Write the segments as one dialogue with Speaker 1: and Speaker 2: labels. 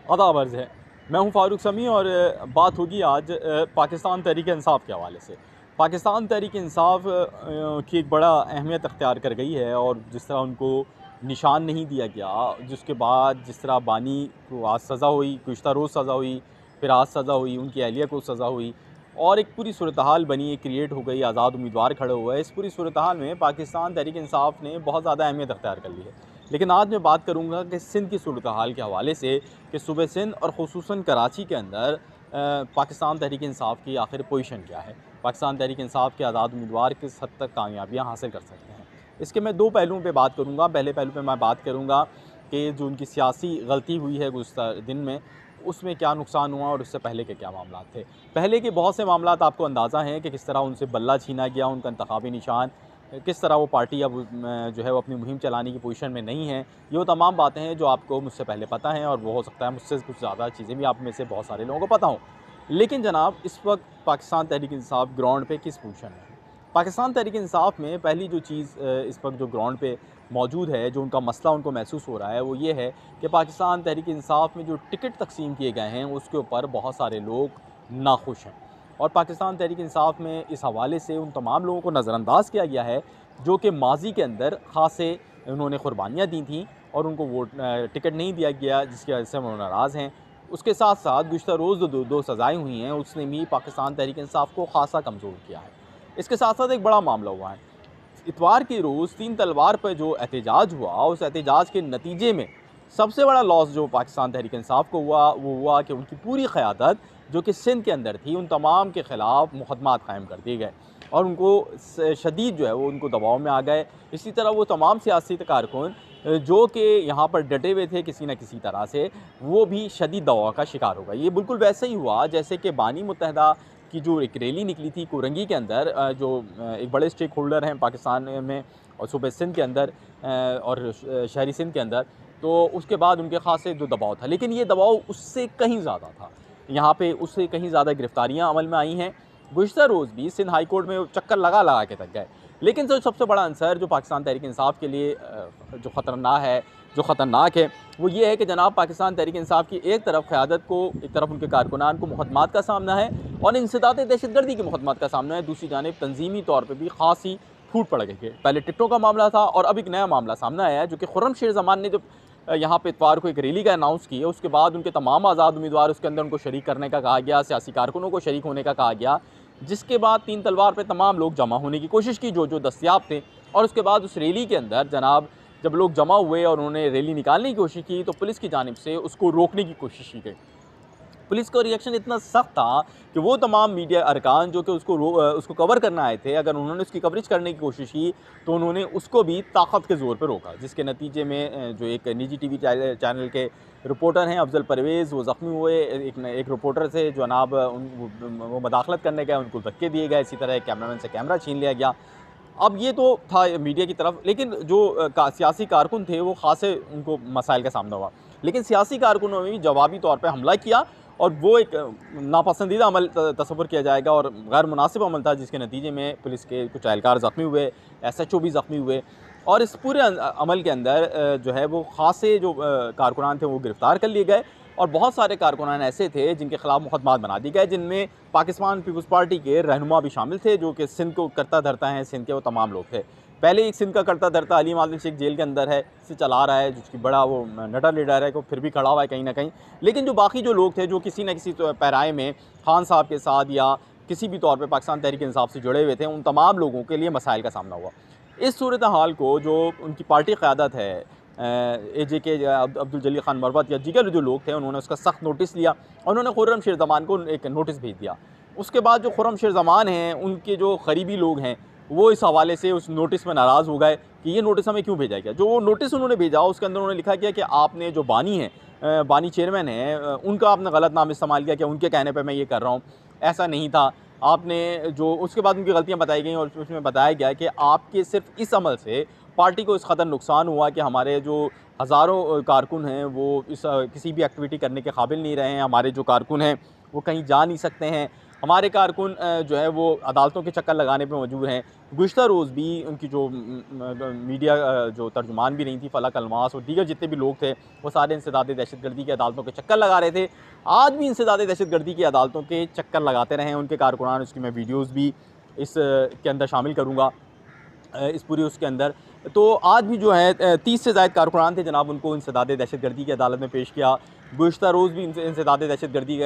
Speaker 1: आदाब अर्ज़ है। मैं हूँ फ़ारूक समी और बात होगी आज पाकिस्तान तहरीक-ए-इंसाफ़ के हवाले से। पाकिस्तान तहरीक-ए-इंसाफ़ की एक बड़ा अहमियत अख्तियार कर गई है और जिस तरह उनको निशान नहीं दिया गया, जिसके बाद जिस तरह बानी को आज सज़ा हुई, गुज़िश्ता रोज़ सज़ा हुई, फिर आज सज़ा हुई, उनकी अहलिया को सज़ा हुई और एक पूरी सूरत-ए-हाल बनी, एक क्रिएट हो गई, आज़ाद उम्मीदवार खड़े हुए। इस पूरी सूरत-ए-हाल में पाकिस्तान तहरीक-ए-इंसाफ़ ने बहुत ज़्यादा अहमियत अख्तियार कर ली है। लेकिन आज मैं बात करूँगा कि सिंध की सूरत-ए-हाल के हवाले से कि सूबे सिंध और ख़ुसूसन कराची के अंदर पाकिस्तान तहरीक-ए-इंसाफ़ की आखिर पोजीशन क्या है? पाकिस्तान तहरीक-ए-इंसाफ़ के आज़ाद उम्मीदवार किस हद तक कामयाबियाँ हासिल कर सकते हैं? इसके मैं 2 पहलुओं पे बात करूँगा। पहले पहलू पे मैं बात करूँगा कि जो उनकी सियासी गलती हुई है गुज़िश्ता दिन में, उसमें क्या नुकसान हुआ और उससे पहले के क्या मामलात थे। पहले के बहुत से मामलात आपको अंदाज़ा है कि किस तरह उनसे बल्ला छीना गया, उनका इंतखाबी निशान, किस तरह वो पार्टी अब जो है वो अपनी मुहिम चलाने की पोजीशन में नहीं है। ये वो तमाम बातें हैं जो आपको मुझसे पहले पता हैं और वो हो सकता है मुझसे कुछ ज़्यादा चीज़ें भी आप में से बहुत सारे लोगों को पता हों। लेकिन जनाब, इस वक़्त पाकिस्तान तहरीक-ए-इंसाफ़ ग्राउंड पे किस पोजीशन में है? पाकिस्तान तहरीक-ए-इंसाफ़ में पहली जो चीज़ इस वक़्त जो ग्राउंड पे मौजूद है, जो उनका मसला उनको महसूस हो रहा है, वो ये है कि पाकिस्तान तहरीक-ए-इंसाफ़ में जो टिकट तक़सीम किए गए हैं, उसके ऊपर बहुत सारे लोग नाखुश हैं। और पाकिस्तान तहरीक-ए-इंसाफ़ में इस हवाले से उन तमाम लोगों को नज़रअंदाज़ किया गया है, जो कि माज़ी के अंदर ख़ासे उन्होंने क़ुरबानियाँ दी थीं और उनको टिकट नहीं दिया गया, जिसकी वजह से वो नाराज़ हैं। उसके साथ-साथ गुज़िश्ता रोज़ जो 2 सज़ाएँ हुई हैं, उसने भी पाकिस्तान तहरीक-ए-इंसाफ़ को ख़ासा कमज़ोर किया है। इसके साथ-साथ एक बड़ा मामला हुआ है। इतवार के रोज़ 3 तलवार पर जो एहतजाज हुआ, उस एहतजाज के नतीजे में सबसे बड़ा लॉस जो पाकिस्तान तहरीक-ए-इंसाफ़ को हुआ, वो हुआ कि उनकी पूरी क़यादत जो कि सिंध के अंदर थी, उन तमाम के ख़िलाफ़ मुक़दमात कायम कर दिए गए और उनको शदीद जो है वो उनको दबाव में आ गए। इसी तरह वो तमाम सियासी कारकुन जो कि यहाँ पर डटे हुए थे किसी न किसी तरह से, वो भी शदीद दबाव का शिकार हो गए। ये बिल्कुल वैसे ही हुआ जैसे कि बानी मुत्तहिदा की जो एक रैली निकली थी कोरंगी के अंदर, जो एक बड़े स्टेक होल्डर हैं पाकिस्तान में और सूबे सिंध के अंदर और शहरी सिंध के अंदर, तो उसके बाद उनके ख़ासे जो दबाव था। लेकिन ये दबाव उससे कहीं ज़्यादा था। यहाँ पे उससे कहीं ज़्यादा गिरफ़्तारियाँ अमल में आई हैं। गुज़िश्ता रोज़ भी सिंध हाई कोर्ट में चक्कर लगा के थक गए। लेकिन जो सबसे बड़ा अंसर जो पाकिस्तान तहरीक-ए-इंसाफ़ के लिए जो ख़तरनाक है, वो ये है कि जनाब पाकिस्तान तहरीक-ए-इंसाफ़ की एक तरफ क़यादत को, एक तरफ उनके कारकुनान को मुक़दमात का सामना है और इंसदाद दहशतगर्दी के मुक़दमात का सामना है। दूसरी जानिब तंज़ीमी तौर पे भी ख़ासी फूट पड़ गई है। पहले टिकटों का मामला था और अब एक नया मामला सामने आया है, जो कि खुर्रम-शेर ज़मान ने जब यहाँ पे इतवार को एक रैली का अनाउंस किया, उसके बाद उनके तमाम आज़ाद उम्मीदवार उसके अंदर उनको शरीक करने का कहा गया, सियासी कारकुनों को शरीक होने का कहा गया, जिसके बाद 3 तलवार पे तमाम लोग जमा होने की कोशिश की जो दस्तयाब थे। और उसके बाद उस रैली के अंदर जनाब जब लोग जमा हुए और उन्होंने रैली निकालने की कोशिश की, तो पुलिस की जानिब से उसको रोकने की कोशिश की गई। पुलिस का रिएक्शन इतना सख्त था कि वो तमाम मीडिया अरकान जो कि उसको कवर करना आए थे, अगर उन्होंने उसकी कवरेज करने की कोशिश की, तो उन्होंने उसको भी ताकत के ज़ोर पे रोका, जिसके नतीजे में जो एक निजी टीवी चैनल के रिपोर्टर हैं अफ़ज़ल परवेज़, वो ज़ख्मी हुए। एक रिपोर्टर थे जनाब वो मदाखलत करने गए, उनको धक्के दिए गए। इसी तरह एक कैमरामैन से कैमरा छीन लिया गया। अब ये तो था मीडिया की तरफ, लेकिन जो सियासी कारकुन थे वो ख़ासे उनको मसाइल का सामना हुआ। लेकिन सियासी कारकुनों ने भी जवाबी तौर पे हमला किया और वो एक नापसंदीदा अमल तसव्वुर किया जाएगा और गैर मुनासिब अमल था, जिसके नतीजे में पुलिस के कुछ एहलकार ज़ख्मी हुए, एसएचओ भी ज़ख्मी हुए। और इस पूरे अमल के अंदर जो है वो ख़ासे जो कारकुनान थे वो गिरफ़्तार कर लिए गए और बहुत सारे कारकुनान ऐसे थे जिनके ख़िलाफ़ मुक़दमात बना दिए गए, जिनमें पाकिस्तान पीपल्स पार्टी के रहनुमा भी शामिल थे, जो कि सिंध को करता धरता हैं, सिंध के वो तमाम लोग थे। पहले एक सिंध का करता धरता अली मादन शेख जेल के अंदर है, इसे चला रहा है, जिसकी बड़ा वो नटर लीडर है, को फिर भी खड़ा हुआ है कहीं न कहीं। लेकिन जो बाकी जो लोग थे, जो किसी न किसी पैराए में खान साहब के साथ या किसी भी तौर पे पाकिस्तान तहरीक-ए-इंसाफ़ से जुड़े हुए थे, उन तमाम लोगों के लिए मसाइल का सामना हुआ। इस सूरत हाल को जो उनकी पार्टी क़यादत है, एजेके अब्दुल जलील खान मरवत या दीगर जो लोग थे, उन्होंने उसका सख्त नोटिस लिया और उन्होंने खुर्रम-शेर ज़मान को एक नोटिस भेज दिया। उसके बाद जो खुर्रम-शेर ज़मान हैं, उनके जो करीबी लोग हैं, वो इस हवाले से उस नोटिस में नाराज़ हो गए कि ये नोटिस हमें क्यों भेजा गया। जो नोटिस उन्होंने भेजा उसके अंदर उन्होंने लिखा गया कि आपने जो बानी हैं, बानी चेयरमैन हैं, उनका आपने गलत नाम इस्तेमाल किया कि उनके कहने पे मैं ये कर रहा हूँ, ऐसा नहीं था। आपने जो उसके बाद उनकी गलतियाँ बताई गई और उसमें बताया गया कि आपके सिर्फ इस अमल से पार्टी को इस कदर नुकसान हुआ कि हमारे जो हज़ारों कारकुन हैं वो इस किसी भी एक्टिविटी करने के काबिल नहीं रहे हैं, हमारे जो कारकुन हैं वो कहीं जा नहीं सकते हैं। हमारे कारकुन जो है वो अदालतों के चक्कर लगाने पे मजबूर हैं। गुज़िश्ता रोज़ भी उनकी जो मीडिया जो तर्जुमान भी नहीं थी, फलक अलमास और दीगर जितने भी लोग थे, वो सारे इंसदाद दहशतगर्दी की अदालतों के चक्कर लगा रहे थे। आज भी इंसदाद दहशतगर्दी की अदालतों के चक्कर लगाते रहे हैं उनके कारकुनान। उसकी मैं वीडियोज़ भी इस के अंदर शामिल करूँगा, इस पूरी उसके अंदर। तो आज भी जो है 30 से ज़ायद कारकुनान थे जनाब, उनको इंसदाद दहशतगर्दी की अदालत में पेश किया। गुज़िश्ता रोज़ भी इंसदाद दहशतगर्दी की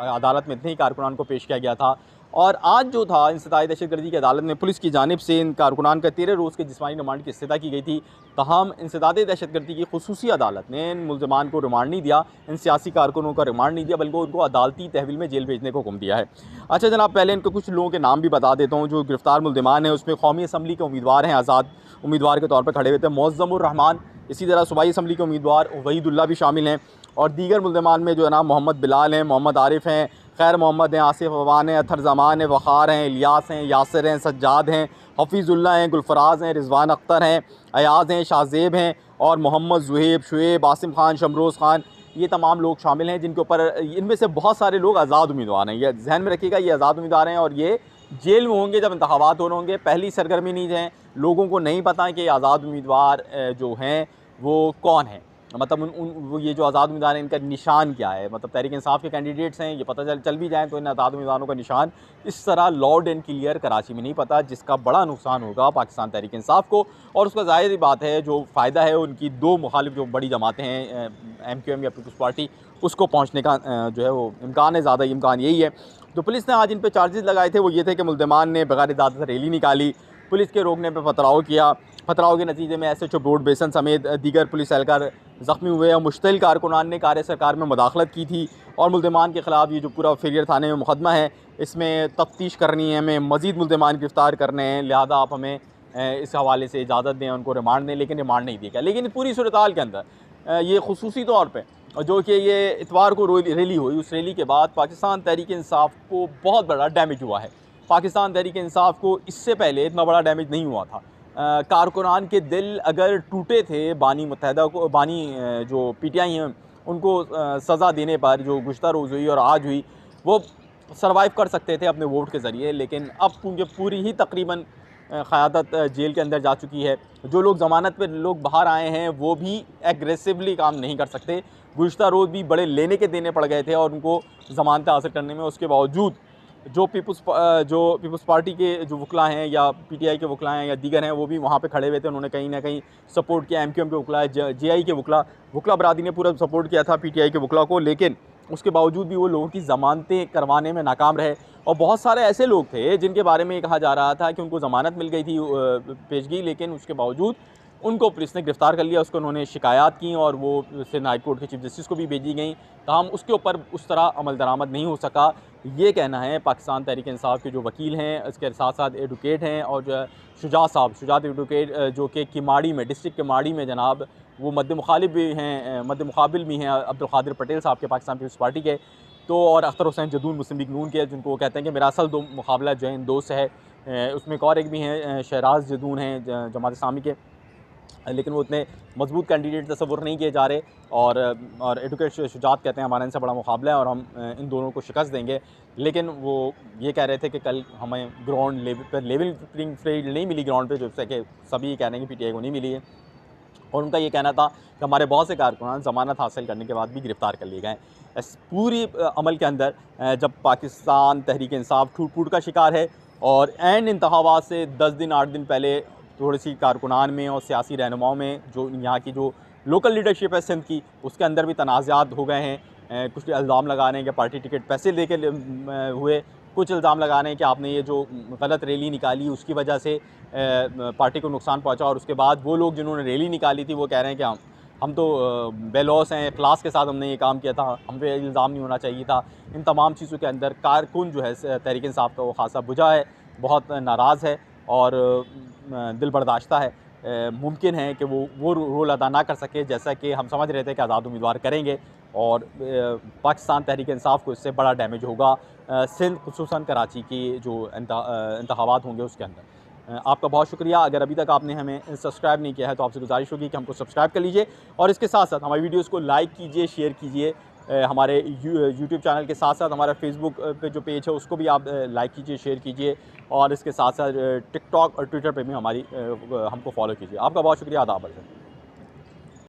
Speaker 1: अदालत में इतने ही कारकुनान को पेश किया गया था। और आज जो था इंसदाद दहशतगर्दी की अदालत में पुलिस की जानिब से इन कारकुनान का 13 रोज़ के जिस्मानी रिमांड की इस्तदा की गई थी। तहम इंसदाद दहशतगर्दी की खुसूसी अदालत ने इन मुल्ज़िमान को रिमांड नहीं दिया, इन सियासी कारकुनों का रिमांड नहीं दिया, बल्कि उनको अदालती तहवील में जेल भेजने को हुक्म दिया है। अच्छा जनाब, पहले इनके कुछ लोगों के नाम भी बता देता हूँ जो गिरफ्तार मुल्ज़िमान हैं। उसमें कौमी असम्बली के उम्मीदवार हैं, आज़ाद उम्मीदवार के तौर पर खड़े हुए थे मुअज़्ज़मुर रहमान। इसी तरह सूबाई असम्बली के उम्मीदवार वहीदुल्ला भी शामिल हैं। और दीगर मुल्ज़िमान में जो है ना मोहम्मद बिलाल हैं, मोहम्मद आरिफ हैं, खैर मोहम्मद हैं, आसिफ अवान हैं, अथर ज़मान हैं, वक़ार हैं, इलियास हैं, यासिर हैं, सज्जाद हैं, हफ़ीज़ुल्लाह हैं, गुलफराज हैं, रिज़वान अख्तर हैं, अयाज़ हैं, शाहज़ेब हैं और मोहम्मद ज़ुहैब, शुएब, आसिम खान, शमरोज़ खान, ये तमाम लोग शामिल हैं जिनके ऊपर इनमें से बहुत सारे लोग आज़ाद उम्मीदवार हैं। ये ज़हन में रखिएगा, ये आज़ाद उम्मीदवार हैं और ये जेल में होंगे जब इंतखाबात हो रहे होंगे। पहली सरगर्मी नहीं है, लोगों को नहीं पता कि आज़ाद उम्मीदवार जो हैं वो कौन हैं। मतलब वो ये जो आज़ाद उम्मीदवार हैं इनका निशान क्या है। मतलब तहरीक इंसाफ के कैंडिडेट्स हैं, ये पता चल भी जाए तो इन आज़ाद उम्मीदवारों का निशान इस तरह लाउड एंड क्लियर कराची में नहीं पता, जिसका बड़ा नुकसान होगा पाकिस्तान तहरीक इंसाफ को। और उसका ज़ाहिर ही बात है जो फ़ायदा है उनकी दो मुखालिफ जो बड़ी जमातें हैं MQM या पीपल्स पार्टी, उसको पहुँचने का जो है वो इम्कान है, ज़्यादा इम्कान यही है। तो पुलिस ने आज इन पर चार्जेस लगाए थे, वो ये थे कि मुल्ज़िमान ने बगैर इजाज़त रैली निकाली, पुलिस के रोकने पर पथराव किया, पथराव के नतीजे में SHO बोर्ड बेसन समेत दीगर पुलिस एहलकार ज़ख्मी हुए और मुश्तिल कारकुनान ने कार्य सरकार में मुदाखलत की थी। और मुल्ज़िमान के ख़िलाफ़ ये जो पूरा फेरियर थाने में मुकदमा है, इसमें तफ्तीश करनी है, हमें मज़ीद मुल्ज़िमान गिरफ़्तार करने हैं, लिहाजा आप हमें इस हवाले से इजाज़त दें, उनको रिमांड दें। लेकिन रिमांड नहीं दिया गया। लेकिन पूरी सूरत-ए-हाल के अंदर ये खुसूसी तौर पर जो कि ये इतवार को रैली हुई, उस रैली के बाद पाकिस्तान तहरीक इंसाफ को बहुत बड़ा डैमेज हुआ है। पाकिस्तान तहरीक इंसाफ को इससे पहले इतना बड़ा डैमेज नहीं हुआ था। कारकुनान के दिल अगर टूटे थे बानी मुत्तहिदा को, बानी जो PTI हैं उनको सज़ा देने पर, जो गुज़िश्ता रोज़ हुई और आज हुई, वो सर्वाइव कर सकते थे अपने वोट के ज़रिए। लेकिन अब क्योंकि पूरी ही तकरीबन क़यादत जेल के अंदर जा चुकी है, जो लोग ज़मानत पर लोग बाहर आए हैं वो भी एग्रेसिवली काम नहीं कर सकते। गुज़िश्ता रोज़ भी बड़े लेने के देने पड़ गए थे और उनको ज़मानत हासिल करने में, उसके बावजूद जो पीपल्स पार्टी के जो वकला हैं या PTI के वकला हैं या दीगर हैं, वो भी वहाँ पे खड़े हुए थे। उन्होंने कहीं ना कहीं सपोर्ट किया। MQM के वकला, JI के वकला बरादरी ने पूरा सपोर्ट किया था PTI के वकला को। लेकिन उसके बावजूद भी वो लोगों की ज़मानतें करवाने में नाकाम रहे। और बहुत सारे ऐसे लोग थे जिनके बारे में ये कहा जा रहा था कि उनको ज़मानत मिल गई थी पेशगी, लेकिन उसके बावजूद उनको पुलिस ने गिरफ़्तार कर लिया। उसको उन्होंने शिकायत की और वो सिंध हाई कोर्ट के चीफ जस्टिस को भी भेजी गई, ताहम उसके ऊपर उस तरह अमल दरामद नहीं हो सका। ये कहना है पाकिस्तान तहरीक इंसाफ के जो वकील हैं, इसके साथ साथ एडवोकेट हैं और जो शुजात एडवोकेट जो कि किमाड़ी में, डिस्ट्रिक्ट किमाड़ी में जनाब वो मद्दे मुकाबिल भी हैं अब्दुल कादिर पटेल साहब के, पाकिस्तान पीपल्स पार्टी के। तो और अख्तर हुसैन जदून मुस्लिम लीग नून के, जिनको वो कहते हैं कि मेरा असल मुकाबला जो है इन दो से है। उसमें एक और एक भी हैं शहराज जदून हैं जमात इस्लामी के, लेकिन वो इतने मजबूत कैंडिडेट तस्वुर नहीं किए जा रहे। और एडवोकेट शुजात कहते हैं हमारा इनसे बड़ा मुकाबला है और हम इन दोनों को शिकस्त देंगे। लेकिन वो ये कह रहे थे कि कल हमें ग्राउंड लेवल पर लेवल प्लेइंग फील्ड नहीं मिली ग्राउंड पे, जैसे कि सभी कह रहे हैं कि PTI को नहीं मिली है। और उनका ये कहना था कि हमारे बहुत से कारकुनान ज़मानत हासिल करने के बाद भी गिरफ़्तार कर लिए गए। इस पूरी अमल के अंदर जब पाकिस्तान तहरीक इंसाफ टूट फूट का शिकार है और एंड इंतखाबात से 10 दिन 8 दिन पहले थोड़ी सी कारकुनान में और सियासी रहनुमाओं में, जो यहाँ की जो लोकल लीडरशिप है सिंध की, उसके अंदर भी तनाज़ात हो गए हैं। कुछ इल्ज़ाम लगा रहे हैं कि पार्टी टिकट पैसे दे के हुए, कुछ इल्ज़ाम लगा रहे हैं कि आपने ये जो गलत रैली निकाली उसकी वजह से पार्टी को नुकसान पहुंचा। और उसके बाद वो लोग जिन्होंने रैली निकाली थी वो कह रहे हैं कि हम तो बेलौस हैं, क्लास के साथ हमने ये काम किया था, हम पे इल्ज़ाम नहीं होना चाहिए था। इन तमाम चीज़ों के अंदर कारकुन जो है तहरीक इंसाफ का वो खासा बुझा है, बहुत नाराज़ है और दिल बर्दाश्ता है। मुमकिन है कि वो रोल अदा ना कर सके जैसा कि हम समझ रहे थे कि आज़ाद उम्मीदवार करेंगे। और पाकिस्तान तहरीक इंसाफ को इससे बड़ा डैमेज होगा सिंध, खुसूसन कराची की जो इंतखाबात होंगे उसके अंदर। आपका बहुत शुक्रिया। अगर अभी तक आपने हमें सब्सक्राइब नहीं किया है तो आपसे गुजारिश होगी कि हमको सब्सक्राइब कर लीजिए और इसके साथ साथ हमारी वीडियोज़ को लाइक कीजिए, शेयर कीजिए हमारे यूट्यूब चैनल के साथ साथ हमारा फेसबुक पे जो पेज है उसको भी आप लाइक कीजिए, शेयर कीजिए, और इसके साथ साथ टिकटॉक और ट्विटर पे भी हमको फॉलो कीजिए। आपका बहुत शुक्रिया। आदाब।